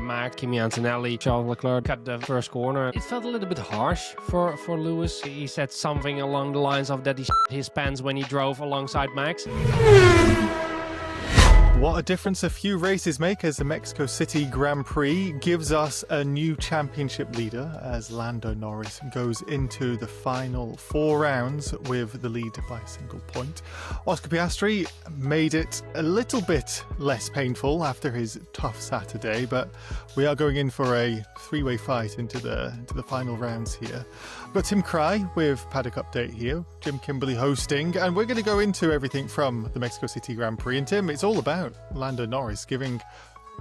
Max, Kimi Antonelli, Charles Leclerc cut the first corner. It felt a little bit harsh for Lewis. He said something along the lines of that he shit his pants when he drove alongside Max. What a difference a few races make as the Mexico City Grand Prix gives us a new championship leader as Lando Norris goes into the final 4 rounds with the lead by a single point. Oscar Piastri made it a little bit less painful after his tough Saturday, but we are going in for a 3-way fight into the final rounds here. We've got Tim Kraaij with Paddock Update here, Jim Kimberley hosting, and we're going to go into everything from the Mexico City Grand Prix. And Tim, it's all about Lando Norris giving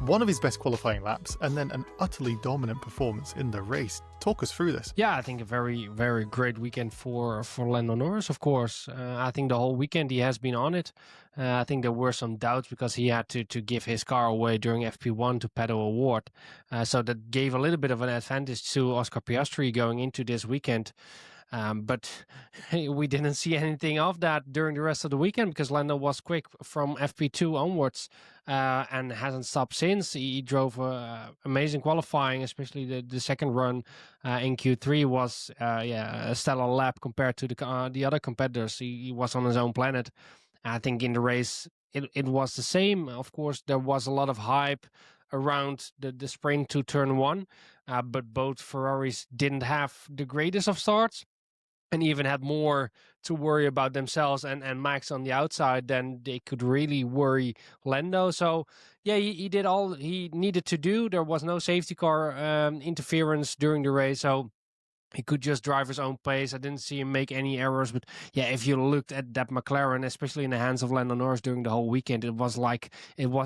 one of his best qualifying laps and then an utterly dominant performance in the race. Talk us through this. Yeah, I think a very, very great weekend for Lando Norris, of course. I think the whole weekend he has been on it. I think there were some doubts because he had to give his car away during FP1 to Paddock Award. So that gave a little bit of an advantage to Oscar Piastri going into this weekend. But we didn't see anything of that during the rest of the weekend because Lando was quick from FP2 onwards and hasn't stopped since. He drove amazing qualifying, especially the second run in Q3 was a stellar lap compared to the other competitors. He was on his own planet. I think in the race it was the same. Of course, there was a lot of hype around the sprint to turn 1, but both Ferraris didn't have the greatest of starts and even had more to worry about themselves and Max on the outside than they could really worry Lando. So, yeah, he did all he needed to do. There was no safety car interference during the race, so he could just drive his own pace. I didn't see him make any errors. But yeah, if you looked at that McLaren, especially in the hands of Lando Norris during the whole weekend, it was,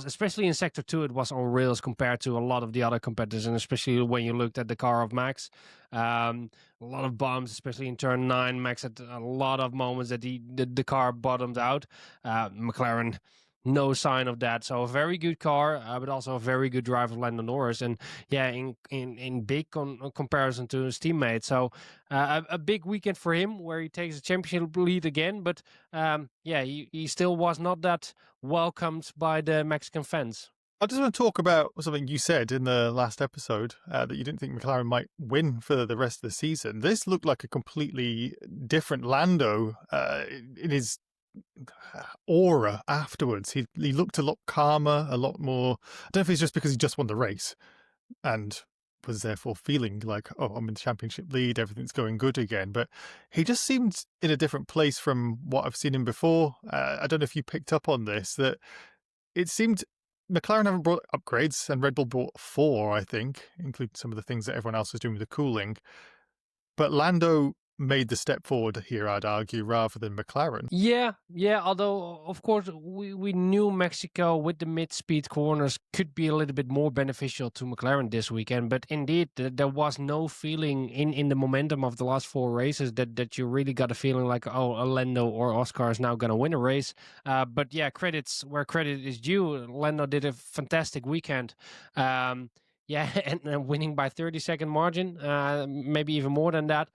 especially in Sector 2, it was on rails compared to a lot of the other competitors. And especially when you looked at the car of Max, a lot of bumps, especially in turn 9. Max had a lot of moments that the car bottomed out. McLaren, no sign of that. So a very good car, but also a very good driver, Lando Norris. And yeah, in big comparison to his teammates. So a big weekend for him where he takes the championship lead again. But he still was not that welcomed by the Mexican fans. I just want to talk about something you said in the last episode, that you didn't think McLaren might win for the rest of the season. This looked like a completely different Lando in his aura afterwards. He looked a lot calmer, a lot more. I don't know if it's just because he just won the race and was therefore feeling like, oh, I'm in the championship lead, everything's going good again. But he just seemed in a different place from what I've seen him before. I don't know if you picked up on this, that it seemed McLaren haven't brought upgrades and Red Bull brought 4, I think, including some of the things that everyone else was doing with the cooling. But Lando made the step forward here, I'd argue, rather than McLaren. Yeah. Although, of course, we knew Mexico with the mid-speed corners could be a little bit more beneficial to McLaren this weekend. But indeed, there was no feeling in the momentum of the last 4 races that you really got a feeling like, oh, Lando or Oscar is now going to win a race. But yeah, credits where credit is due. Lando did a fantastic weekend. And winning by 30-second margin, maybe even more than that.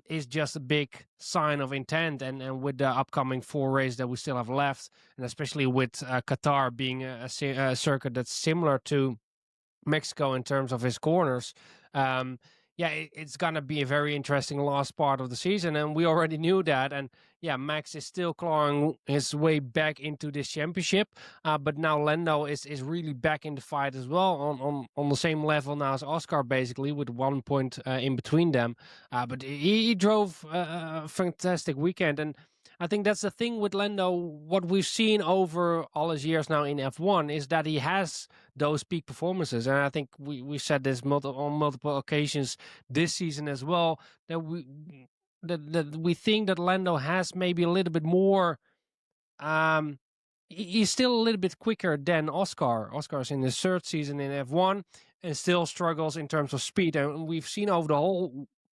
Is just a big sign of intent, and with the upcoming 4 races that we still have left, and especially with Qatar being a circuit that's similar to Mexico in terms of his corners, it's gonna be a very interesting last part of the season, and we already knew that. And yeah, Max is still clawing his way back into this championship, but now Lando is really back in the fight as well, on the same level now as Oscar, basically, with 1 point in between them. But he drove a fantastic weekend, and I think that's the thing with Lando. What we've seen over all his years now in F1 is that he has those peak performances. And I think we said this on multiple occasions this season as well, that we think that Lando has maybe a little bit more. He's still a little bit quicker than Oscar. Oscar's in his 3rd season in F1 and still struggles in terms of speed. And we've seen over the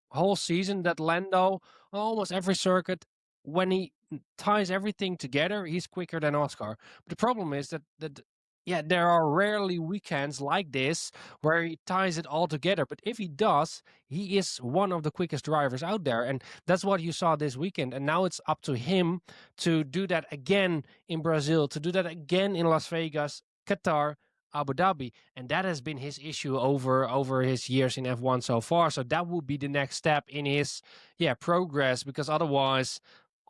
whole season that Lando, almost every circuit, when he ties everything together, he's quicker than Oscar. But the problem is that there are rarely weekends like this where he ties it all together. But if he does, he is one of the quickest drivers out there. And that's what you saw this weekend. And now it's up to him to do that again in Brazil, to do that again in Las Vegas, Qatar, Abu Dhabi, and that has been his issue over his years in F1 so far. So that would be the next step in his progress, because otherwise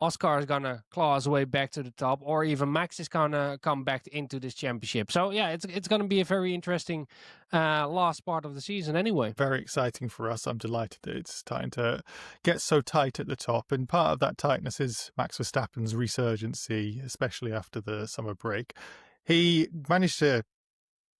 Oscar is gonna claw his way back to the top, or even Max is gonna come back into this championship. So yeah, it's gonna be a very interesting last part of the season anyway. Very exciting for us. I'm delighted that it's starting to get so tight at the top, and part of that tightness is Max Verstappen's resurgency, especially after the summer break. He managed to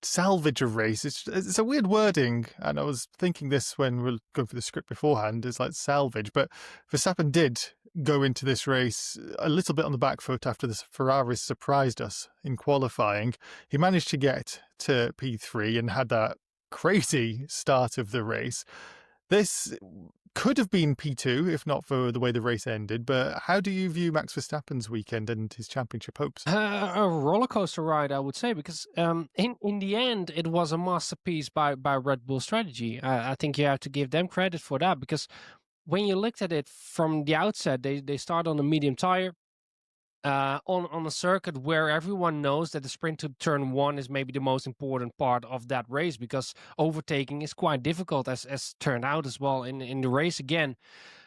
salvage a race. It's a weird wording, and I was thinking this when we were going through the script beforehand. It's like salvage, but Verstappen did go into this race a little bit on the back foot after the Ferraris surprised us in qualifying. He managed to get to P3 and had that crazy start of the race. This could have been P2 if not for the way the race ended, but how do you view Max Verstappen's weekend and his championship hopes? A roller coaster ride, I would say, because in the end, it was a masterpiece by Red Bull strategy. I think you have to give them credit for that, because when you looked at it from the outset, they start on a medium tire. On a circuit where everyone knows that the sprint to turn 1 is maybe the most important part of that race, because overtaking is quite difficult, as turned out as well in the race again.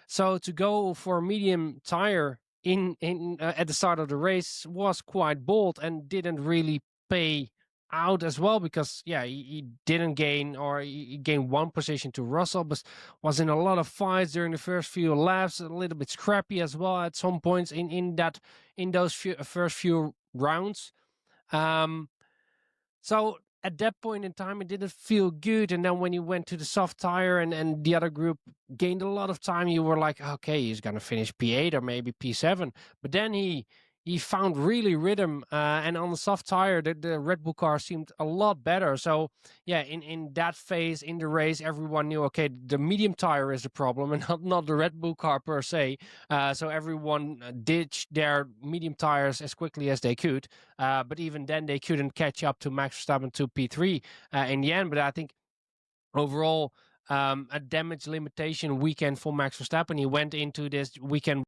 So to go for a medium tire in at the start of the race was quite bold and didn't really pay out as well, because he didn't gain, or he gained one position to Russell, but was in a lot of fights during the first few laps, a little bit scrappy as well at some points in those first few rounds. So at that point in time, it didn't feel good. And then when you went to the soft tire and the other group gained a lot of time, you were like, okay, he's going to finish P8 or maybe P7. But then he found really rhythm. And on the soft tire, the Red Bull car seemed a lot better. So yeah, in that phase in the race, everyone knew, okay, the medium tire is the problem and not the Red Bull car per se. So everyone ditched their medium tires as quickly as they could. But even then, they couldn't catch up to Max Verstappen to P3 in the end. But I think overall, a damage limitation weekend for Max Verstappen. He went into this weekend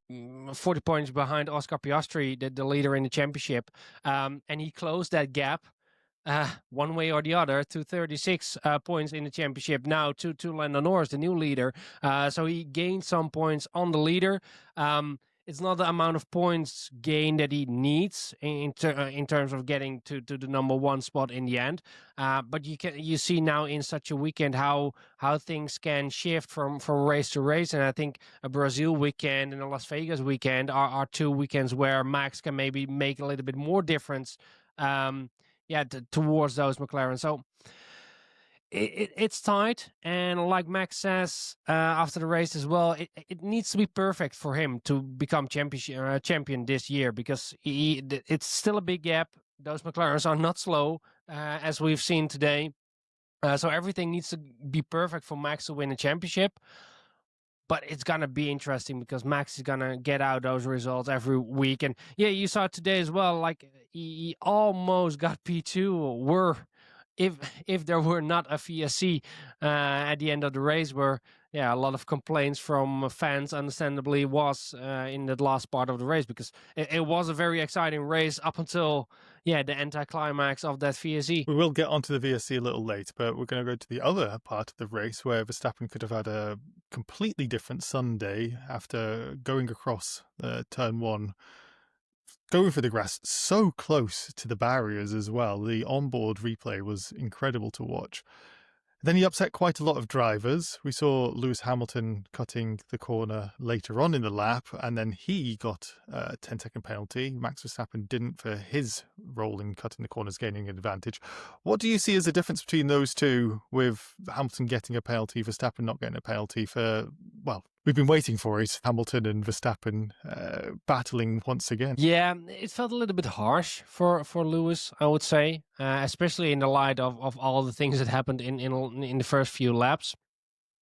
40 points behind Oscar Piastri, the leader in the championship, and he closed that gap one way or the other to 36 points in the championship now to Lando Norris, the new leader. So he gained some points on the leader. It's not the amount of points gain that he needs in terms of getting to the number 1 spot in the end. But you see now in such a weekend how things can shift from race to race. And I think a Brazil weekend and a Las Vegas weekend are 2 weekends where Max can maybe make a little bit more difference towards those McLaren. So it's tight, and like Max says after the race as well, it needs to be perfect for him to become champion this year, because it's still a big gap. Those McLarens are not slow, as we've seen today. So everything needs to be perfect for Max to win a championship. But it's going to be interesting, because Max is going to get out those results every week. And yeah, you saw today as well, like he almost got P2, if there were not a VSC at the end of the race, where a lot of complaints from fans understandably was in the last part of the race, because it was a very exciting race up until the anticlimax of that VSC. We will get onto the VSC a little late, but we're going to go to the other part of the race where Verstappen could have had a completely different Sunday after going across turn 1. Going for the grass so close to the barriers as well. The onboard replay was incredible to watch. Then he upset quite a lot of drivers. We saw Lewis Hamilton cutting the corner later on in the lap, and then he got a 10-second penalty. Max Verstappen didn't for his role in cutting the corners, gaining an advantage. What do you see as the difference between those two, with Hamilton getting a penalty, Verstappen not getting a penalty for, well, we've been waiting for it, Hamilton and Verstappen battling once again? Yeah, it felt a little bit harsh for Lewis, I would say, especially in the light of all the things that happened in the first few laps,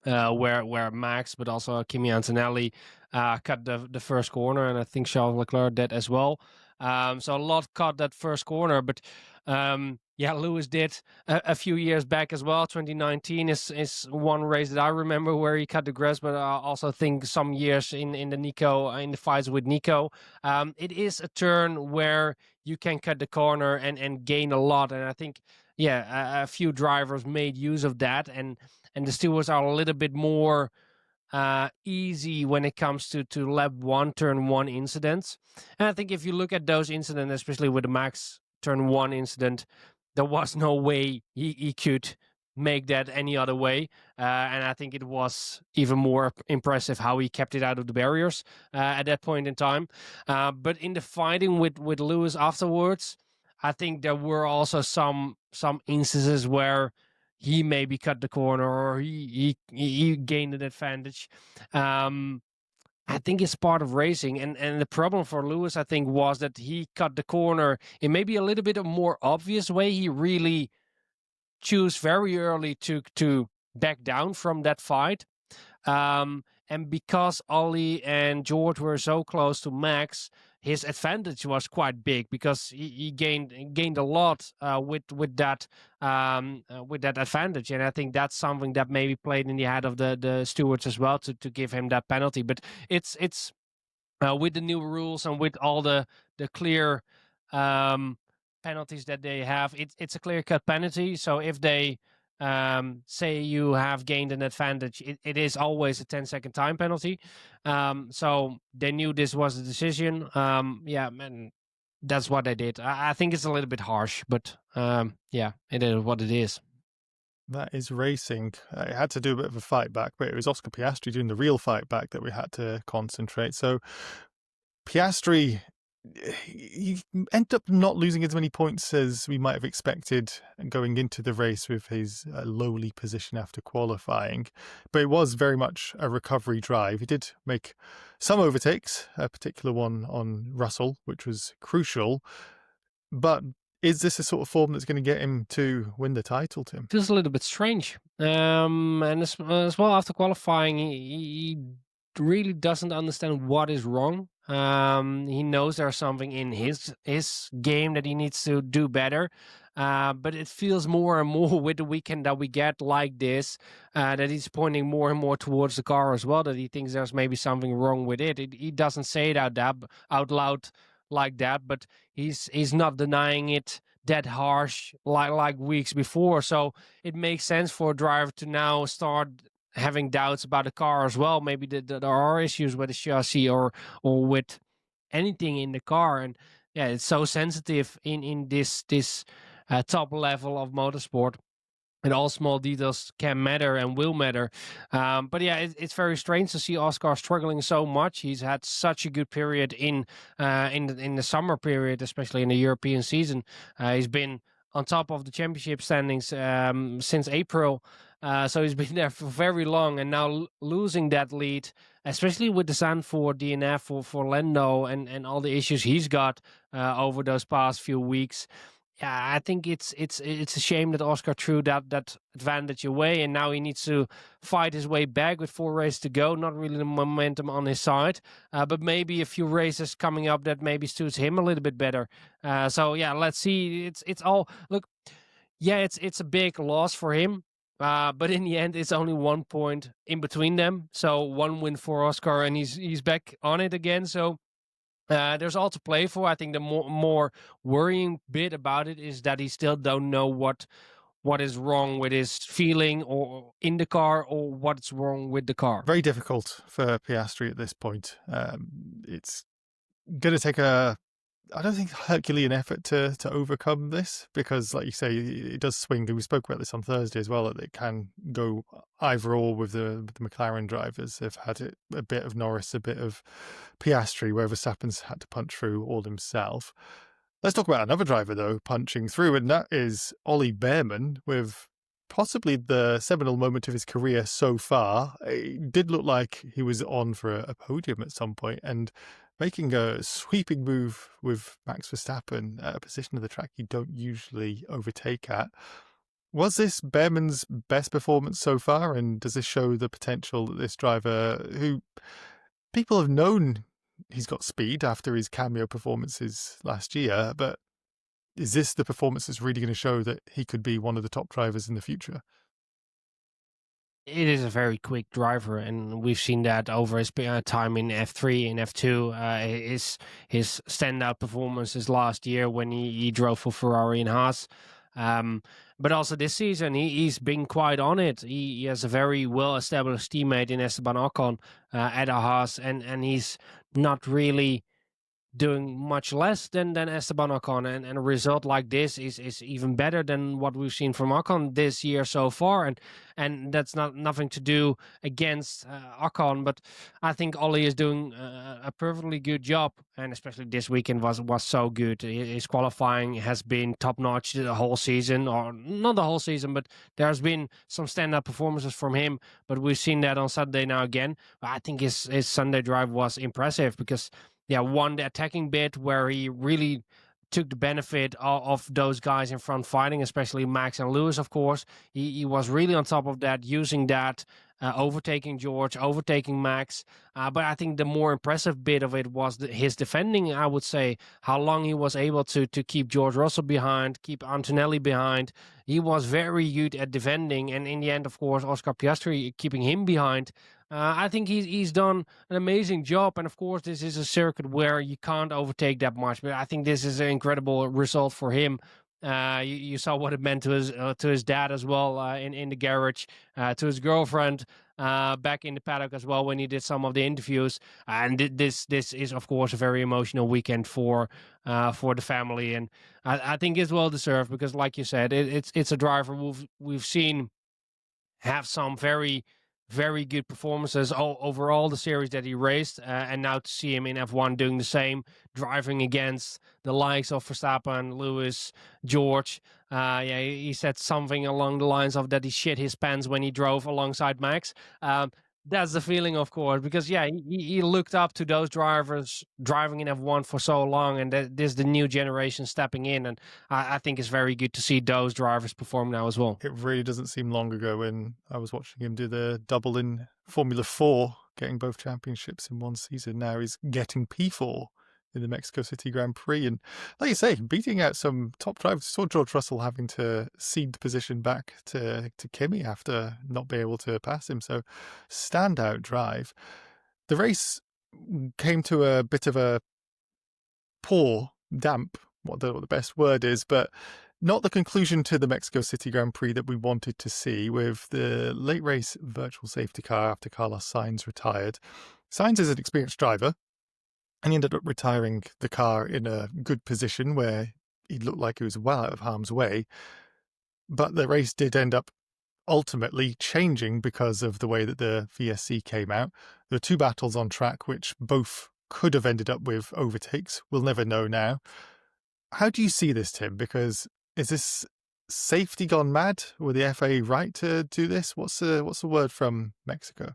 where Max, but also Kimi Antonelli cut the first corner, and I think Charles Leclerc did as well. So a lot caught that first corner, but Lewis did a few years back as well. 2019 is one race that I remember where he cut the grass, but I also think some years in the fights with Nico. It is a turn where you can cut the corner and gain a lot, and I think a few drivers made use of that, and the stewards are a little bit more easy when it comes to lap one, turn one incidents. And I think if you look at those incidents, especially with the Max turn one incident, there was no way he could make that any other way. And I think it was even more impressive how he kept it out of the barriers at that point in time. But in the fighting with Lewis afterwards, I think there were also some instances where he maybe cut the corner or he gained an advantage. I think it's part of racing, and the problem for Lewis, I think, was that he cut the corner in maybe a little bit of more obvious way. He really chose very early to back down from that fight. And because Ollie and George were so close to Max, his advantage was quite big because he gained a lot with that advantage, and I think that's something that maybe played in the head of the stewards as well to give him that penalty. But it's with the new rules and with all the clear penalties that they have, it's a clear cut penalty. So if they say you have gained an advantage, it is always a 10-second time penalty. So they knew this was the decision. And that's what they did. I think it's a little bit harsh, but it is what it is. That is racing. It had to do a bit of a fight back, but it was Oscar Piastri doing the real fight back that we had to concentrate. So Piastri, he ended up not losing as many points as we might have expected going into the race with his lowly position after qualifying. But it was very much a recovery drive. He did make some overtakes, a particular one on Russell, which was crucial. But is this a sort of form that's going to get him to win the title, Tim? Feels a little bit strange. And as well, after qualifying, he really doesn't understand what is wrong. He knows there's something in his game that he needs to do better. But it feels more and more with the weekend that we get like this, that he's pointing more and more towards the car as well, that he thinks there's maybe something wrong with it. He doesn't say it out loud like that, but he's not denying it that harsh like weeks before. So it makes sense for a driver to now start having doubts about the car as well. Maybe there are issues with the chassis or with anything in the car, and it's so sensitive in this top level of motorsport. And all small details can matter and will matter. But it's very strange to see Oscar struggling so much. He's had such a good period in the summer period, especially in the European season. He's been on top of the championship standings since April. So he's been there for very long, and now losing that lead, especially with the Zandvoort DNF for Lando and all the issues he's got over those past few weeks. Yeah, I think it's a shame that Oscar threw that advantage away, and now he needs to fight his way back with 4 races to go. Not really the momentum on his side, but maybe a few races coming up that maybe suits him a little bit better. Let's see. It's all look. Yeah, it's a big loss for him, but in the end, it's only 1 point in between them. So 1 win for Oscar, and he's back on it again. So. There's all to play for. I think the more worrying bit about it is that he still don't know what is wrong with his feeling or in the car, or what's wrong with the car. Very difficult for Piastri at this point. It's going to take I don't think Herculean effort to overcome this, because, like you say, it does swing. We spoke about this on Thursday as well, that it can go either or with the McLaren drivers. They've had it a bit of Norris, a bit of Piastri, where Verstappen's had to punch through all himself. Let's talk about another driver, though, punching through, and that is Ollie Bearman, with possibly the seminal moment of his career so far. It did look like he was on for a podium at some point, and making a sweeping move with Max Verstappen at a position of the track you don't usually overtake at. Was this Bearman's best performance so far, and does this show the potential that this driver, who people have known he's got speed after his cameo performances last year, but is this the performance that's really going to show that he could be one of the top drivers in the future? It is a very quick driver, and we've seen that over his time in F3 and F2. His standout performances last year when he drove for Ferrari and Haas. But also this season, he's been quite on it. He has a very well-established teammate in Esteban Ocon at a Haas, and he's not really doing much less than Esteban Ocon, and a result like this is even better than what we've seen from Ocon this year so far, and that's not nothing to do against Ocon, but I think Ollie is doing a perfectly good job, and especially this weekend was so good. His qualifying has been top notch the whole season, or not the whole season, but there's been some stand-up performances from him. But we've seen that on Saturday now again. But I think his Sunday drive was impressive because one, the attacking bit where he really took the benefit of those guys in front fighting, especially Max and Lewis, of course. He was really on top of that, using that, overtaking George, overtaking Max. But I think the more impressive bit of it was his defending, I would say, how long he was able to keep George Russell behind, keep Antonelli behind. He was very good at defending, and in the end, of course, Oscar Piastri keeping him behind. I think he's done an amazing job, and of course, this is a circuit where you can't overtake that much. But I think this is an incredible result for him. You saw what it meant to his dad as well in the garage, to his girlfriend back in the paddock as well when he did some of the interviews. And this is of course a very emotional weekend for the family, and I think it's well deserved because, like you said, it's a driver we've seen have some very, very good performances over all the series that he raced. And now to see him in F1 doing the same, driving against the likes of Verstappen, Lewis, George. He said something along the lines of that he shit his pants when he drove alongside Max. That's the feeling, of course, because he looked up to those drivers driving in F1 for so long, and this is the new generation stepping in, and I think it's very good to see those drivers perform now as well. It really doesn't seem long ago when I was watching him do the double in Formula 4, getting both championships in one season. Now he's getting P4 in the Mexico City Grand Prix, and like you say, beating out some top drivers. Saw George Russell having to cede the position back to Kimi after not being able to pass him. So standout drive. The race came to a bit of a damp, what the best word is, but not the conclusion to the Mexico City Grand Prix that we wanted to see, with the late race virtual safety car after Carlos Sainz retired. Sainz is an experienced driver, and he ended up retiring the car in a good position where he looked like he was well out of harm's way. But the race did end up ultimately changing because of the way that the VSC came out. There were two battles on track, which both could have ended up with overtakes. We'll never know now. How do you see this, Tim? Because is this safety gone mad? Were the FIA right to do this? What's the word from Mexico?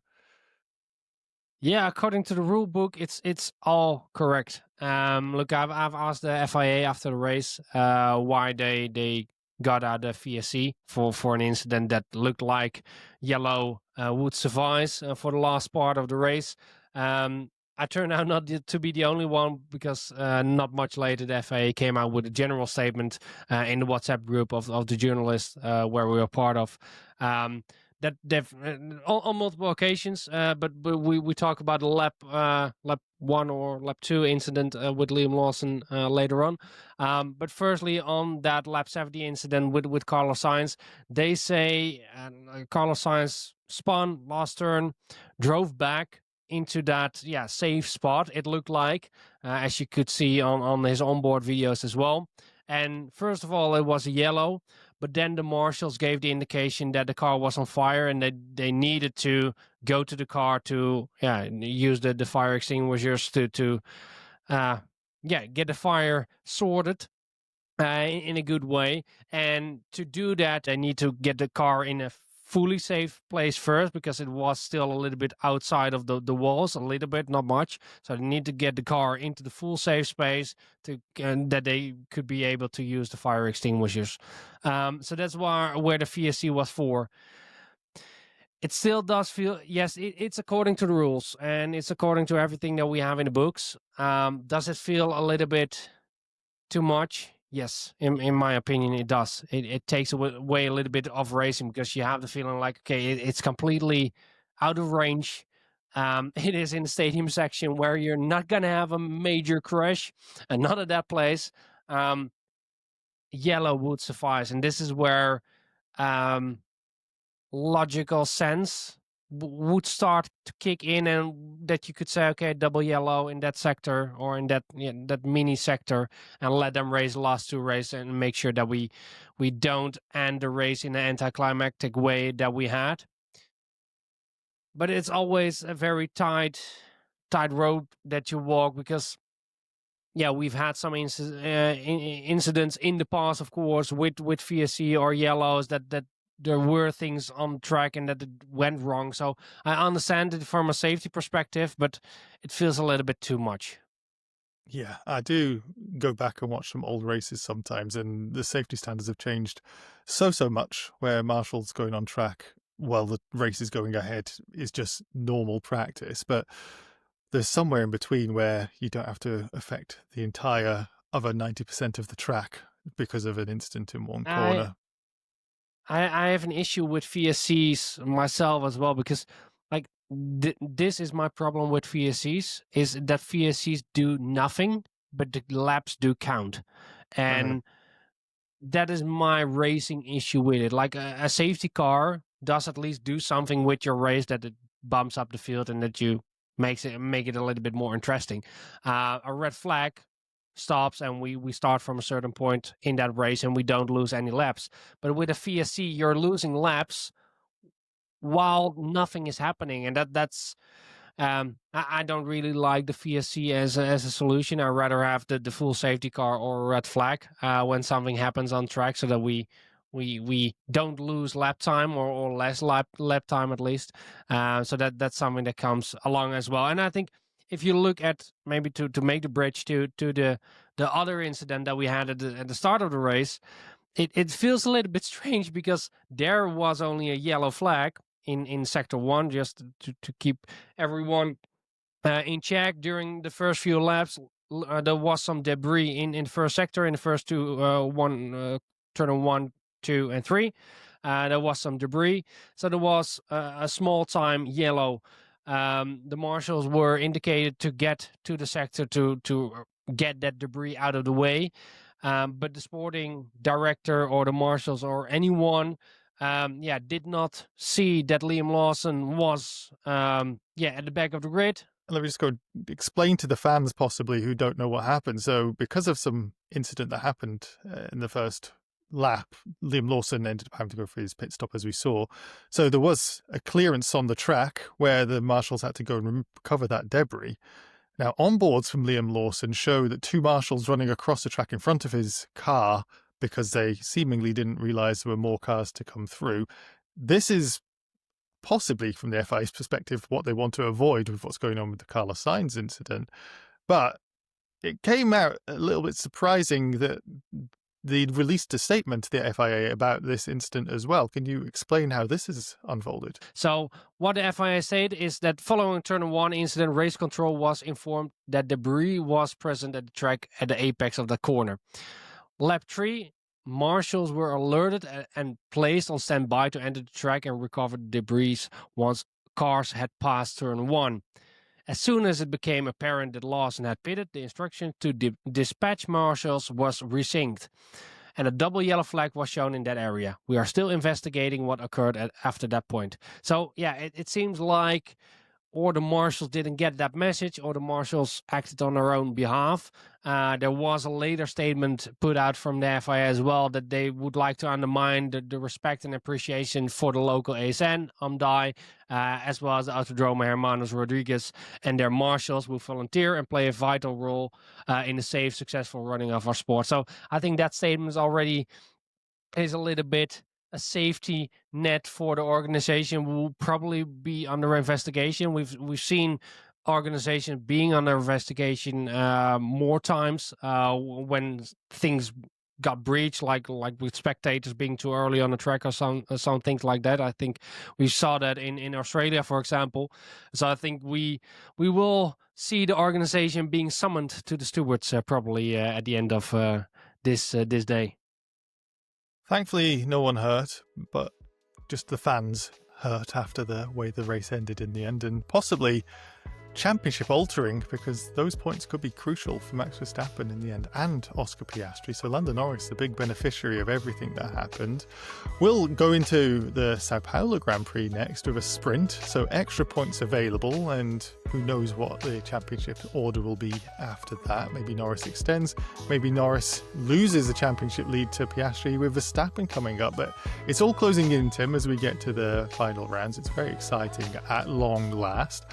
Yeah, according to the rule book, it's all correct. Look, I've asked the FIA after the race why they got out of VSC for an incident that looked like yellow would suffice for the last part of the race. I turned out not to be the only one, because not much later the FIA came out with a general statement in the WhatsApp group of the journalists where we were part of. That they've on multiple occasions, but we talk about the lap 1 or lap 2 incident with Liam Lawson later on. But firstly, on that lap 70 incident with Carlos Sainz, they say Carlos Sainz spun last turn, drove back into that safe spot, it looked like, as you could see on his onboard videos as well. And first of all, it was a yellow, but then the marshals gave the indication that the car was on fire and they needed to go to the car to use the fire extinguishers to get the fire sorted in a good way. And to do that, they need to get the car in a fully safe place first, because it was still a little bit outside of the walls, a little bit, not much. So they need to get the car into the full safe space that they could be able to use the fire extinguishers. So that's where the VSC was for. It still does feel, yes, it's according to the rules and it's according to everything that we have in the books. Does it feel a little bit too much? Yes, in my opinion, it does. It takes away a little bit of racing, because you have the feeling like, okay, it's completely out of range. It is in the stadium section where you're not going to have a major crash, and not at that place. Yellow would suffice. And this is where um, logical sense would start to kick in, and that you could say, okay, double yellow in that sector or in that that mini sector, and let them race the last 2 races and make sure that we don't end the race in an anticlimactic way that we had. But it's always a very tight road that you walk, because we've had some incidents in the past, of course, with VSC or yellows, that there were things on track and that it went wrong. So I understand it from a safety perspective, but it feels a little bit too much. Yeah, I do go back and watch some old races sometimes, and the safety standards have changed so much, where marshals going on track while the race is going ahead is just normal practice. But there's somewhere in between where you don't have to affect the entire other 90% of the track because of an incident in one corner. I have an issue with VSCs myself as well, because like this is my problem with VSCs, is that VSCs do nothing, but the laps do count. And that is my racing issue with it. Like a safety car does at least do something with your race, that it bumps up the field and that you make it a little bit more interesting. A red flag stops and we start from a certain point in that race and we don't lose any laps. But with a VSC, you're losing laps while nothing is happening, and that's I don't really like the VSC as a solution. I'd rather have the full safety car or a red flag when something happens on track, so that we don't lose lap time, or less lap time at least. So that's something that comes along as well. And I think if you look at, maybe to make the bridge to the other incident that we had at the start of the race, it feels a little bit strange, because there was only a yellow flag in sector 1, just to keep everyone in check during the first few laps. There was some debris in the first sector, in the first turn 1, 2, and 3. There was some debris, so there was a small time yellow. The marshals were indicated to get to the sector to get that debris out of the way, but the sporting director or the marshals or anyone did not see that Liam Lawson was at the back of the grid. Let me just go explain to the fans possibly who don't know what happened. So because of some incident that happened in the first lap, Liam Lawson ended up having to go for his pit stop, as we saw. So there was a clearance on the track where the marshals had to go and recover that debris. Now, onboards from Liam Lawson show that 2 marshals running across the track in front of his car, because they seemingly didn't realise there were more cars to come through. This is possibly, from the FIA's perspective, what they want to avoid with what's going on with the Carlos Sainz incident. But it came out a little bit surprising that they'd released a statement to the FIA about this incident as well. Can you explain how this has unfolded? So what the FIA said is that following turn 1 incident, race control was informed that debris was present at the track at the apex of the corner. Lap 3, marshals were alerted and placed on standby to enter the track and recover the debris once cars had passed turn 1. As soon as it became apparent that Lawson had pitted, the instruction to dispatch marshals was resync, and a double yellow flag was shown in that area. We are still investigating what occurred after that point. So it seems like or the marshals didn't get that message, or the marshals acted on their own behalf. There was a later statement put out from the FIA as well, that they would like to undermine the respect and appreciation for the local ASN, AMDAI, as well as the Autodromo Hermanos Rodriguez and their marshals, who volunteer and play a vital role in the safe, successful running of our sport. So I think that statement already is a little bit a safety net for the organization. Will probably be under investigation. We've seen organizations being under investigation more times when things got breached, like with spectators being too early on the track or some things like that. I think we saw that in Australia, for example. So I think we will see the organization being summoned to the stewards probably at the end of this day. Thankfully, no one hurt, but just the fans hurt after the way the race ended in the end, and possibly championship altering, because those points could be crucial for Max Verstappen in the end and Oscar Piastri. So Lando Norris, the big beneficiary of everything that happened. We'll go into the Sao Paulo Grand Prix next with a sprint, so extra points available, and who knows what the championship order will be after that. Maybe Norris extends, maybe Norris loses the championship lead to Piastri with Verstappen coming up, but it's all closing in, Tim, as we get to the final rounds. It's very exciting at long last.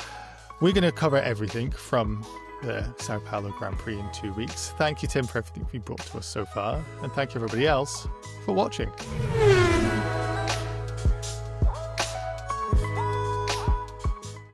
We're going to cover everything from the Sao Paulo Grand Prix in 2 weeks. Thank you, Tim, for everything you brought to us so far, and thank you everybody else for watching.